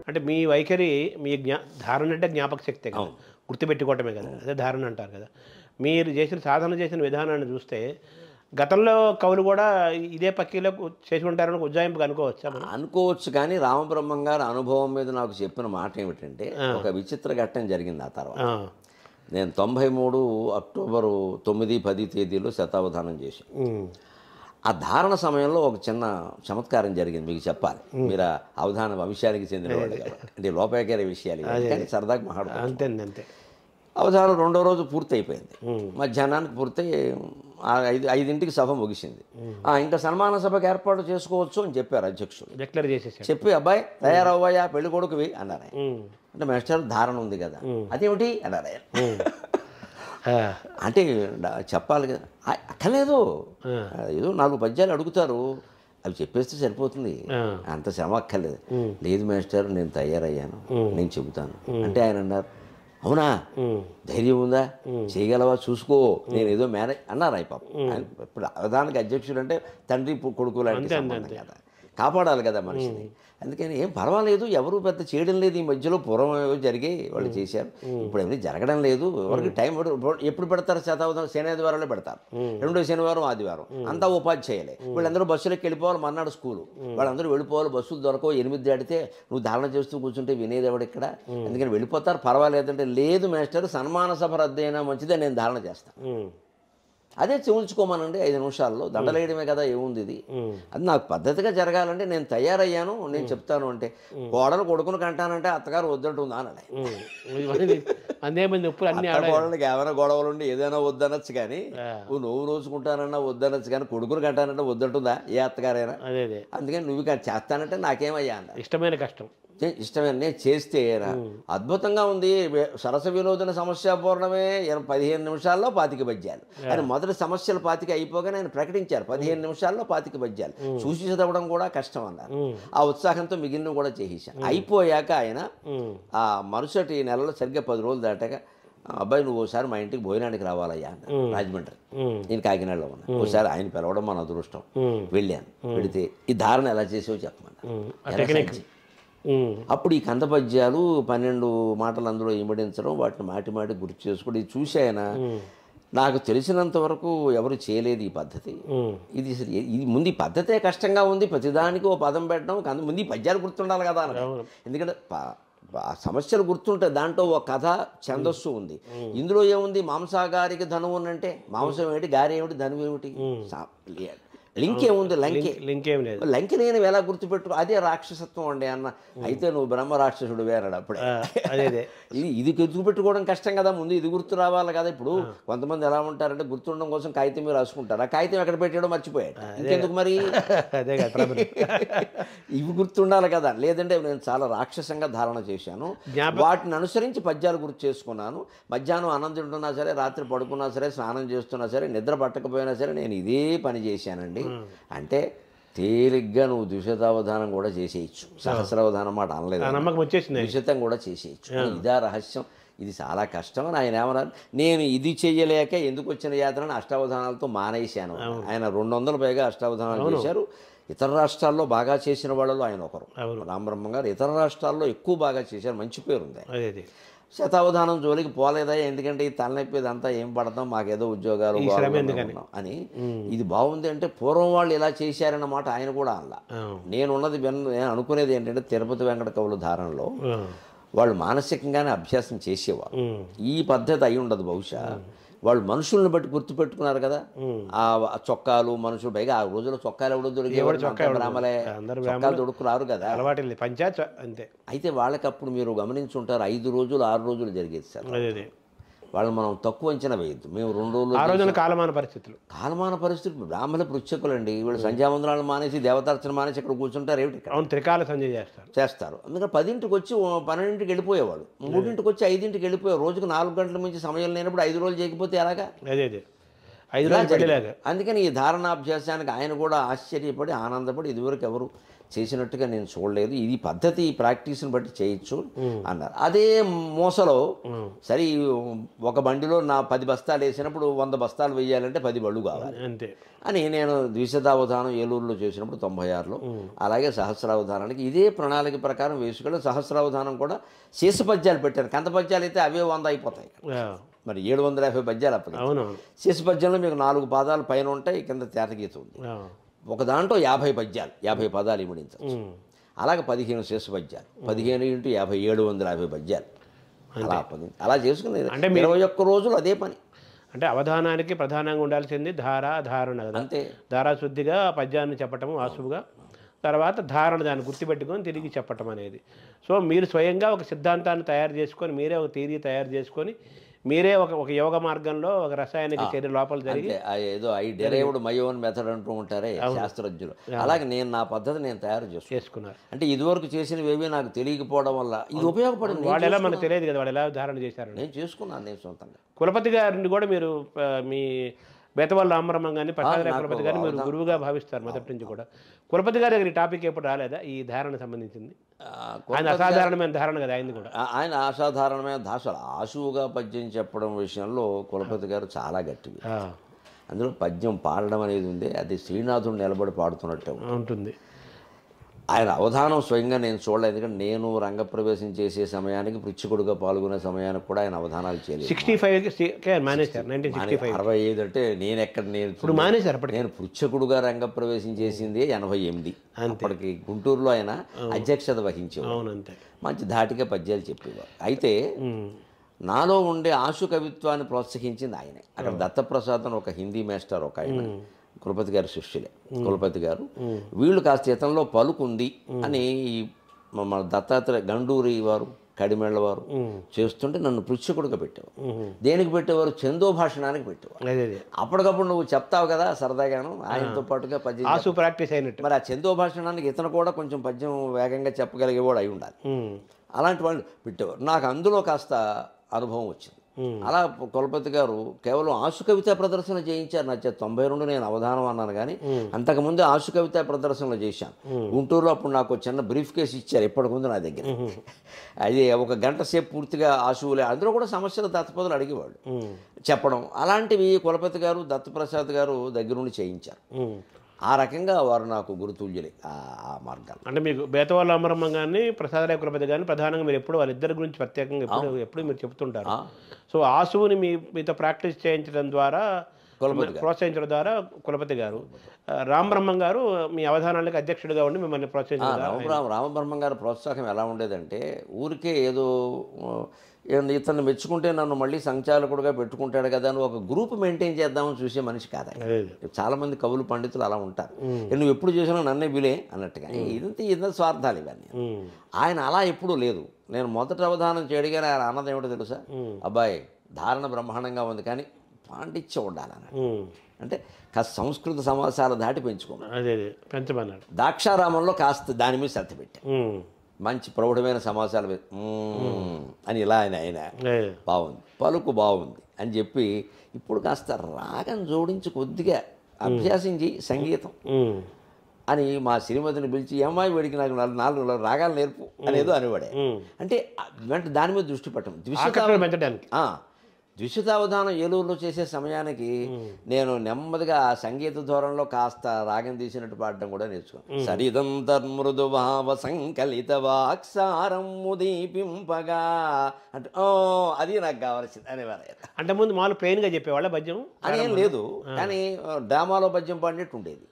అంటే మీ వైఖరి మీ ధారణ అంటే జ్ఞాపక శక్తే కదా, గుర్తుపెట్టుకోవటమే కదా, అదే ధారణ అంటారు కదా. మీరు సాధన చేసిన విధానాన్ని చూస్తే గతంలో కవులు కూడా ఇదే పక్కీలో చేసి ఉంటారని ఉజ్జాయింపుగా అనుకోవచ్చా? అనుకోవచ్చు, కానీ రామబ్రహ్మం గారి అనుభవం మీద నాకు చెప్పిన మాట ఏమిటంటే, ఒక విచిత్ర ఘట్టం జరిగింది. ఆ తర్వాత నేను 93 అక్టోబరు 9, 10 తేదీలో శతావధానం చేశాను. ఆ ధారణ సమయంలో ఒక చిన్న చమత్కారం జరిగింది, మీకు చెప్పాలి. మీరు ఆ అవధాన వంశానికి చెందిన వాళ్ళు కాబట్టి, అంటే లోపాయకర విషయాలు కానీ సరదాగా మాట్లాడుకుంటాం. అంతే అంతే. అవధానం 2వ రోజు పూర్తి అయిపోయింది. మధ్యాహ్నానికి పూర్తయి 5ంటికి సభ ముగిసింది. ఇంకా సన్మాన సభకు ఏర్పాటు చేసుకోవచ్చు అని చెప్పారు అధ్యక్షుడు. డిక్లేర్ చేసేసి చెప్పి, అబ్బాయి తయారవ్వయా పెళ్లి కొడుకువి అన్నారు ఆయన. అంటే మాస్టర్ ధారణ ఉంది కదా, అదేమిటి అన్నారు ఆయన. అంటే చెప్పాలి కదా, అక్కర్లేదు, ఏదో 4 పద్యాలు అడుగుతారు, అవి చెప్పేస్తే సరిపోతుంది, అంత శ్రమ అక్కర్లేదు. లేదు మాస్టర్, నేను తయారయ్యాను, నేను చెబుతాను అంటే ఆయన అన్నారు, అవునా, ధైర్యం ఉందా, చేయగలవా, చూసుకో, నేను ఏదో మేనేజ్ అన్నారు. పాపం ఇప్పుడు అవధానికి అధ్యక్షుడు అంటే తండ్రి కొడుకు లాంటి సంబంధం కదా, కాపాడాలి కదా మనిషిని. అందుకని ఏం పర్వాలేదు, ఎవరు పెద్ద చేయడం లేదు. ఈ మధ్యలో పూర్వం జరిగి వాళ్ళు చేశారు, ఇప్పుడు ఏమీ జరగడం లేదు. ఎవరికి టైం ఎప్పుడు పెడతారు? శతావధానం శనివారాలే పెడతారు, 2వ శనివారం ఆదివారం, అంతా ఉపాధ్యాయులే. వీళ్ళందరూ బస్సులోకి వెళ్ళిపోవాలి, మర్నాడు స్కూలు, వాళ్ళందరూ వెళ్ళిపోవాలి, బస్సులు దొరకవు, 8 దాటితే నువ్వు ధారణ చేస్తూ కూర్చుంటే వినేది ఎవడు ఇక్కడ, అందుకని వెళ్ళిపోతారు, పర్వాలేదంటే, లేదు మాస్టర్ సన్మాన సభ రద్దు అయినా మంచిదే, నేను ధారణ చేస్తాను. అదే ఉంచుకోమనండి, 5 నిమిషాల్లో దండలేయడమే కదా, ఏముంది ఇది, అది నాకు పద్ధతిగా జరగాలంటే నేను తయారయ్యాను, నేను చెప్తాను అంటే, కోడలు కొడుకును కంటానంటే అత్తగారు వద్దంటుందా అనాలి. కోడలకి ఏమైనా గొడవలు ఉండి ఏదైనా వద్దనొచ్చు, కానీ నువ్వు రోజుకుంటానన్నా వద్దనొచ్చు, కానీ కొడుకును కంటానంటే వద్దంటుందా ఏ అత్తగారైనా? అందుకని నువ్వు చేస్తానంటే నాకేమయ్యా అన్న, ఇష్టమైన కష్టం, ఇష్టమైన నేను చేస్తే అద్భుతంగా ఉంది. సరస వినోదన సమస్య పూర్ణమే 15 నిమిషాల్లో 25 పద్యాలు. ఆయన మొదటి సమస్యలు 25 అయిపోగానే ఆయన ప్రకటించారు, 15 నిమిషాల్లో 25 పద్యాలు. చూసి చదవడం కూడా కష్టం అన్నారు. ఆ ఉత్సాహంతో మిగిలిన కూడా చేసేసాను. అయిపోయాక ఆయన ఆ మరుసటి నెలలో సరిగ్గా 10 రోజులు దాటాక, అబ్బాయి నువ్వు ఒకసారి మా ఇంటికి భోజనానికి రావాలయ్యా అన్న, రాజమండ్రి, నేను కాకినాడలో ఉన్నా. ఒకసారి ఆయన పిలవడం మన అదృష్టం. వెళ్ళాను. వెళితే ఈ ధారణ ఎలా చేసావో చెప్పమన్నా. అప్పుడు ఈ కంద పద్యాలు 12 మాటలు అందులో ఇమడించడం, వాటిని మాటి మాటి గుర్తు చేసుకోవడం, ఇది చూసి ఆయన, నాకు తెలిసినంత వరకు ఎవరు చేయలేదు ఈ పద్ధతి, ఇది ముందు ఈ పద్ధతే కష్టంగా ఉంది, ప్రతిదానికి ఓ పదం పెట్టడం, ముందు ఈ పద్యాలు గుర్తుండాలి కదా అన్నారు. ఎందుకంటే సమస్యలు గుర్తుంటాయి, దాంట్లో ఒక కథ ఛందస్సు ఉంది. ఇందులో ఏముంది, మాంసాగారికి ధనం అంటే మాంసం ఏమిటి, గారి ఏమిటి, ధనం ఏమిటి, లింక్ ఏముంది, లంకి నేను ఎలా గుర్తుపెట్టుకో, అదే రాక్షసత్వం అండి అన్న. అయితే నువ్వు బ్రహ్మ రాక్షసుడు వేరాడు అప్పుడే. ఇది గుర్తుపెట్టుకోవడం కష్టం కదా, ముందు ఇది గుర్తు రావాలి కదా. ఇప్పుడు కొంతమంది ఎలా ఉంటారంటే, గుర్తుండడం కోసం కాగితం మీద రాసుకుంటారు, ఆ కాగితం ఎక్కడ పెట్టాడో మర్చిపోయాడు, ఇంకెందుకు మరి, ఇవి గుర్తుండాలి కదా. లేదంటే నేను చాలా రాక్షసంగా ధారణ చేశాను, వాటిని అనుసరించి పద్యాలు గుర్తు చేసుకున్నాను. మధ్యాహ్నం అన్నం తింటున్నా సరే, రాత్రి పడుకున్నా సరే, స్నానం చేస్తున్నా సరే, నిద్ర పట్టకపోయినా సరే, నేను ఇదే పని చేశానండి. అంటే తేలిగ్గా నువ్వు ద్విశతావధానం కూడా చేసేయచ్చు, సహస్రావధానం మాట అనలేదు, ద్విశతం కూడా చేసేయచ్చు. ఇదా రహస్యం, ఇది చాలా కష్టం అని ఆయన ఏమన్నారు. నేను ఇది చెయ్యలేక ఎందుకు వచ్చిన యాత్రను అష్టావధానాలతో మానేశాను. ఆయన 200 పైగా అష్టావధానాలు చేశారు. ఇతర రాష్ట్రాల్లో బాగా చేసిన వాళ్ళలో ఆయన ఒకరు. రామబ్రహ్మం గారు ఇతర రాష్ట్రాల్లో ఎక్కువ బాగా చేశారు, మంచి పేరుంది. శతావధానం జోలికి పోలేదా, ఎందుకంటే ఈ తలనొప్పి ఇదంతా ఏం పడతాం, మాకేదో ఉద్యోగాలు అని. ఇది బాగుంది అంటే పూర్వం వాళ్ళు ఇలా చేశారన్నమాట ఆయన కూడా అలా. నేనున్నది నేను అనుకునేది ఏంటంటే, తిరుపతి వెంకట కవుల ధారణలో వాళ్ళు మానసికంగానే అభ్యాసం చేసేవారు. ఈ పద్ధతి అయి ఉండదు బహుశా. వాళ్ళు మనుషులను బట్టి గుర్తుపెట్టుకున్నారు కదా, ఆ చొక్కాలు మనుషులు, పైగా ఆ రోజుల్లో చొక్కాలు ఎవడో దొరికేవాడు, బ్రాహ్మలే చొక్కాలు దొడుకురారు కదా, అంతే. అయితే వాళ్ళకి అప్పుడు మీరు గమనించుంటారు, 5 రోజులు 6 రోజులు జరిగేది సార్. వాళ్ళు మనం తక్కువ అంచనా వేయద్దు. మేము 2 రోజులు కాలమాన పరిస్థితులు బ్రాహ్మణ పృచ్ఛకులండి. వీళ్ళు సంధ్యావందనాలు మానేసి, దేవతార్చన మానేసి ఇక్కడ కూర్చుంటారు ఏమిటి, త్రికాల సంధ్య చేస్తారు. అందుకని 10ంటికి వచ్చి 12ంటికి వెళ్ళిపోయేవాడు, 3ంటికి వచ్చి 5ంటికి వెళ్ళిపోయారు. రోజుకు 4 గంటల నుంచి సమయం లేనప్పుడు 5 రోజులు చేయకపోతే ఎలాగా? అందుకని ఈ ధారణాభ్యాసానికి ఆయన కూడా ఆశ్చర్యపడి, ఆనందపడి, ఇదివరకు ఎవరు చేసినట్టుగా నేను చూడలేదు, ఇది పద్ధతి, ఈ ప్రాక్టీస్ని బట్టి చేయొచ్చు అన్నారు. అదే మోసలో సరే ఒక బండిలో నా 10 బస్తాలు వేసినప్పుడు 100 బస్తాలు వేయాలంటే 10 బళ్ళు కావాలి అంతే అని నేను ద్విశతావధానం ఏలూరులో చేసినప్పుడు 96లో, అలాగే సహస్రావధానానికి ఇదే ప్రణాళిక ప్రకారం వేసుకెళ్ళి సహస్రావధానం కూడా శీర్ష పద్యాలు పెట్టాను. కంద పద్యాలు అయితే అవే 100 అయిపోతాయి, మరి 750 పద్యాలు అప్పటి. శీర్ష పద్యంలో మీకు 4 పాదాలు పైన ఉంటాయి, కింద తేటగీత ఉంది. ఒక దాంట్లో 50 పద్యాలు, 50 పదాలు ఇమిడించవచ్చు. అలాగే 15 శీర్ష పద్యాలు, 15 × 50 750 పద్యాలు. అలా చేసుకుని అంటే 21 రోజులు అదే పని. అంటే అవధానానికి ప్రధానంగా ఉండాల్సింది ధార, ధారణ కదా. అంతే, ధారాశుద్ధిగా పద్యాన్ని చెప్పటము ఆసువుగా, తర్వాత ధారణ దాన్ని గుర్తుపెట్టుకొని తిరిగి చెప్పటం అనేది. సో మీరు స్వయంగా ఒక సిద్ధాంతాన్ని తయారు చేసుకొని, మీరే ఒక థియరీ తయారు చేసుకొని, మీరే ఒక యోగ మార్గంలో ఒక రసాయనిక చర్య లోపల జరిగి ఏదో I derived my own method అంటూ ఉంటారే శాస్త్రజ్ఞులు, అలాగే నేను నా పద్ధతి నేను తయారు చేసుకున్నాను. అంటే ఇదివరకు చేసినవి నాకు తెలియకపోవడం వల్ల ఇది ఉపయోగపడింది. వాళ్ళు ఎలా మనకు తెలియదు కదా, వాళ్ళు ఎలా ధారణ చేశారు. నేను చేసుకున్నాను నేను సొంతంగా. కులపతి గారిని కూడా మీరు మీ బేతవాళ్ళ రామబ్రహ్మం గారిని, ప్రసాదరాయ కులపతి గారిని మీరు గురువుగా భావిస్తారు మొదటి నుంచి కూడా. కులపతి గారి దగ్గర ఈ టాపిక్ ఎప్పుడు రాలేదా, ఈ ధారణ సంబంధించింది? ఆయన అసాధారణమైన ధారణ కదా ఆయనది కూడా. ఆయన అసాధారణమైన దాసలు ఆశువుగా పద్యం చెప్పడం విషయంలో కులపతి గారు చాలా గట్టివి. అందులో పద్యం పాడడం అనేది ఉంది, అది శ్రీనాథుడు నిలబడి పాడుతున్నట్టు ఉంటుంది. ఆయన అవధానం స్వయంగా నేను చూడలేదు, ఎందుకంటే నేను రంగప్రవేశం చేసే సమయానికి పృచ్ఛకుడుగా పాల్గొనే సమయానికి కూడా ఆయన అవధానాలు చేయలేదు. 65 అంటే నేను ఎక్కడ, నేను మానేశారు. నేను పృచ్ఛకుడుగా రంగప్రవేశం చేసింది 88. అప్పటికి గుంటూరులో ఆయన అధ్యక్షత వహించేవారు, మంచి ధాటిగా పద్యాలు చెప్పేవారు. అయితే నాలో ఉండే ఆశు కవిత్వాన్ని ప్రోత్సహించింది ఆయనే. అక్కడ దత్తప్రసాద్ అని ఒక హిందీ మాస్టర్ ఒక ఆయన, కులపతి గారి శిష్యులే కులపతి గారు. వీళ్ళు కాస్త ఇతనిలో పలుకుంది అని మన దత్తాత్రేయ గండూరి వారు, కడిమెళ్ళ వారు చేస్తుంటే నన్ను పృచ్ఛకుడుగా పెట్టేవారు. దేనికి పెట్టేవారు? చందోభాషణానికి పెట్టేవారు. అప్పటికప్పుడు నువ్వు చెప్తావు కదా సరదాగాను, ఆయనతో పాటుగా పద్యం ప్రాక్టీస్ అయినట్టు. మరి ఆ చందోభాషణానికి ఇతను కూడా కొంచెం పద్యం వేగంగా చెప్పగలిగేవాడు అయి ఉండాలి. అలాంటి వాళ్ళు పెట్టేవారు. నాకు అందులో కాస్త అనుభవం వచ్చింది. అలా కులపతి గారు కేవలం ఆశు కవితా ప్రదర్శన చేయించారు. నా 92 నేను అవధానం అన్నాను, కానీ అంతకుముందు ఆశు కవితా ప్రదర్శనలు చేశాను గుంటూరులో. అప్పుడు నాకు చిన్న బ్రీఫ్ కేసు ఇచ్చారు ఇప్పటికి ముందు నా దగ్గర. అది 1 గంట సేపు పూర్తిగా ఆశువులే, అందులో కూడా సమస్యలు దత్తపదులు అడిగేవాళ్ళు చెప్పడం. అలాంటివి కులపతి గారు, దత్తప్రసాద్ గారు దగ్గరుండి చేయించారు. ఆ రకంగా వారు నాకు గురుతుల్యులే ఆ మార్గాలు. అంటే మీకు బేతవాళ్ళ రామబ్రహ్మం కానీ, ప్రసాదరాయ కులపతి కానీ ప్రధానంగా మీరు ఎప్పుడు వాళ్ళిద్దరి గురించి ప్రత్యేకంగా ఎప్పుడు మీరు చెప్తుంటారు. సో ఆశువుని మీతో ప్రాక్టీస్ చేయించడం ద్వారా, ప్రోత్సహించడం ద్వారా కులపతి గారు, రామబ్రహ్మం గారు మీ అవధానాలకు అధ్యక్షుడిగా ఉండి మిమ్మల్ని ప్రోత్సహించారు. రామబ్రహ్మం గారి ప్రోత్సాహం ఎలా ఉండేదంటే, ఊరికే ఏదో ఇతను మెచ్చుకుంటే నన్ను మళ్ళీ సంచాలకుడుగా పెట్టుకుంటాడు కదా అని ఒక గ్రూప్ మెయింటైన్ చేద్దామని చూసే మనిషి కాదు. చాలామంది కవులు పండితులు అలా ఉంటారు, నువ్వు ఎప్పుడు చేసినా నన్నే బిలే అన్నట్టుగా. ఇదంతా స్వార్థాలు ఇవన్నీ. ఆయన అలా ఎప్పుడూ లేదు. నేను మొదటి అవధానం చేయడిగానే ఆయన అన్నది ఏమిటో తెలుసా, అబ్బాయి ధారణ బ్రహ్మాండంగా ఉంది కానీ పాండిత్యం ఉండాలన్నాడు. అంటే కాస్త సంస్కృత సమాసాలు దాటి పెంచుకున్నాడు. దాక్షారామంలో కాస్త దాని మీద శ్రద్ధ పెట్టాను. మంచి ప్రౌఢమైన సమాసాలు అని ఇలా ఆయన బాగుంది, పలుకు బాగుంది అని చెప్పి ఇప్పుడు కాస్త రాగం జోడించి కొద్దిగా అభ్యాసించి సంగీతం అని మా శ్రీమతిని పిలిచి, అమ్మాయి వీడికి నాకు 4 రాగాలు నేర్పు అనేదో అనేవాడే. అంటే దాని మీద దృష్టి పెట్టడం. ద్విశతావధానం ఏలూరులో చేసే సమయానికి నేను నెమ్మదిగా ఆ సంగీత ధోరణిలో కాస్త రాగం తీసినట్టు పాడడం కూడా నేర్చుకున్నాను. సరిదంతర్మృదు భావ సంకలిత వాక్సారం ఉదీపింపగా అంటే అది నాకు కావాల్సింది అనేవారు. అంటే ముందు మామూలు ప్లెయిన్గా చెప్పేవాళ్ళ పద్యం అదేం లేదు, కానీ డ్రామాలో పద్యం పాడినట్టు ఉండేది.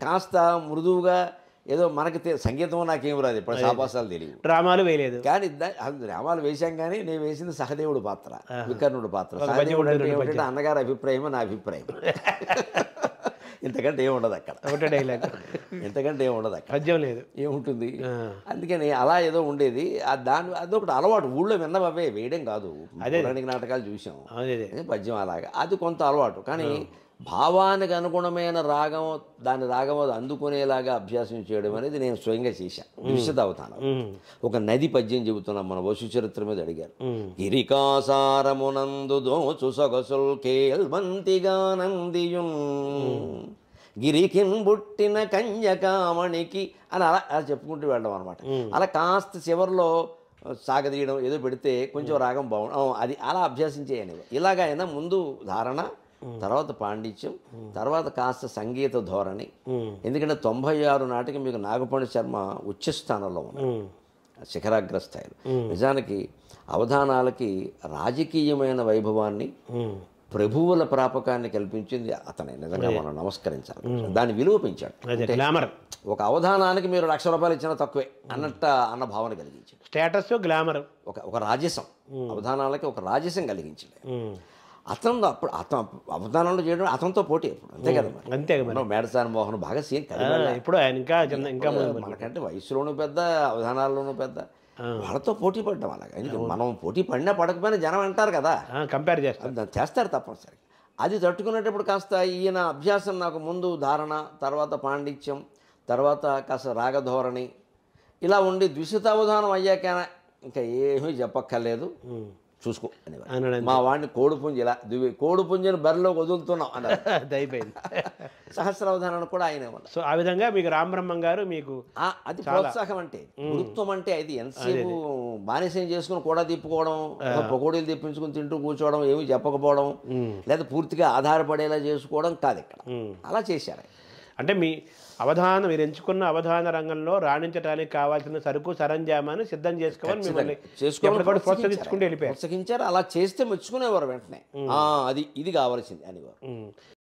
కాస్త మృదువుగా ఏదో మనకి సంగీతం నాకేం రాదు, ఇప్పుడు సాపాసాలు తెలియదు, డ్రామాలు వేయలేదు. కానీ డ్రామాలు వేశాం, కానీ నేను వేసింది సహదేవుడు పాత్ర, వికర్ణుడు పాత్ర. సహదేవుడు అంటే ఏమిటంటే అన్నగారి అభిప్రాయమో నా అభిప్రాయం, ఇంతకంటే ఏముండదు అక్కడ. ఇంతకంటే ఏముండదు అక్కడ, పద్యం లేదు, ఏముంటుంది. అందుకని అలా ఏదో ఉండేది. అదొకటి అలవాటు, ఊళ్ళో విన్నవే వేయడం కాదు. పౌరాణిక నాటకాలు చూసాం, పద్యం అలాగా, అది కొంత అలవాటు. కానీ భావానికి అనుగుణమైన రాగం, దాని రాగం అది అందుకునేలాగా అభ్యాసం చేయడం అనేది నేను స్వయంగా చేశాను. ద్విశతావధానం ఒక నది పద్యం చెబుతున్నాం, మన వసు చరిత్ర మీద అడిగారు. గిరికాసారమునందు దోచు సొగసుల్ కేల్వంతిగా నందియున్, గిరికిన్ బుట్టిన కన్యకామణికి అని అలా చెప్పుకుంటూ వెళ్ళడం అనమాట. అలా కాస్త చివరిలో సాగదీయడం ఏదో పెడితే కొంచెం రాగం బాగుండు, అది అలా అభ్యసించేయని. ఇలాగైనా ముందు ధారణ, తర్వాత పాండిత్యం, తర్వాత కాస్త సంగీత ధోరణి. ఎందుకంటే 96 నాటికి మీకు నాగపండి శర్మ ఉచ్చస్థానంలో ఉన్నారు, శిఖరాగ్రస్థాయిలు. నిజానికి అవధానాలకి రాజకీయమైన వైభవాన్ని, ప్రభువుల ప్రాపకాన్ని కల్పించింది అతనే. నిజంగా మనం నమస్కరించాలి. దాని విలువ పెంచాడు. గ్లామర్, ఒక అవధానానికి మీరు ₹1,00,000 ఇచ్చినా తక్కువే అన్న భావన కలిగించాడు. స్టేటస్, గ్లామర్, ఒక రాజసం, అవధానాలకి ఒక రాజసం కలిగించాడు. అతను అవధానంలో చేయడం అతనితో పోటీ అప్పుడు, అంతే కదా మరి. అంతే కదా. మేడసాని మోహన్ బాగా సీన్ ఇప్పుడు ఆయన ఇంకా మనకంటే వయసులోనూ పెద్ద, అవధానాల్లోనూ పెద్ద, వాళ్ళతో పోటీ పడ్డాం. అలాగా ఎందుకంటే మనం పోటీ పడినా పడకపోయినా జనం అంటారు కదా, కంపేర్ చేస్తారు తప్పనిసరి. అది తట్టుకునేటప్పుడు కాస్త ఈయన అభ్యాసం నాకు ముందు ధారణ, తర్వాత పాండిత్యం, తర్వాత కాస్త రాగధోరణి ఇలా ఉండి ద్విశతావధానం అయ్యాక ఇంకా ఏమీ చెప్పక్కర్లేదు, చూసుకో అనేవారు. మా వాడిని కోడిపుంజి ఇలా కోడిపుంజిని బరిలో వదులుతున్నాం అన్నారు. అయిపోయింది. సహస్రావధానాన్ని కూడా ఆయన ఉన్నారు. సో ఆ విధంగా మీకు రామబ్రహ్మం గారు మీకు అది ప్రోత్సాహం అంటే, గురుత్వం అంటే అది. ఎంతసేపు బానిసం చేసుకుని కూడా తిప్పుకోవడం, పకోడీలు తెప్పించుకుని తింటూ కూర్చోవడం, ఏమీ చెప్పకపోవడం, లేదా పూర్తిగా ఆధారపడేలా చేసుకోవడం కాదు ఇక్కడ. అలా చేశారు. అంటే మీ అవధానం, మీరు ఎంచుకున్న అవధాన రంగంలో రాణించడానికి కావాల్సిన సరుకు సరంజామాను సిద్ధం చేసుకోవాలి, మిమ్మల్ని ప్రోత్సహించుకుంటూ వెళ్ళిపోయారు. ప్రోత్సహించారు. అలా చేస్తే మెచ్చుకునేవారు వెంటనే, ఇది కావాల్సింది అనేవారు.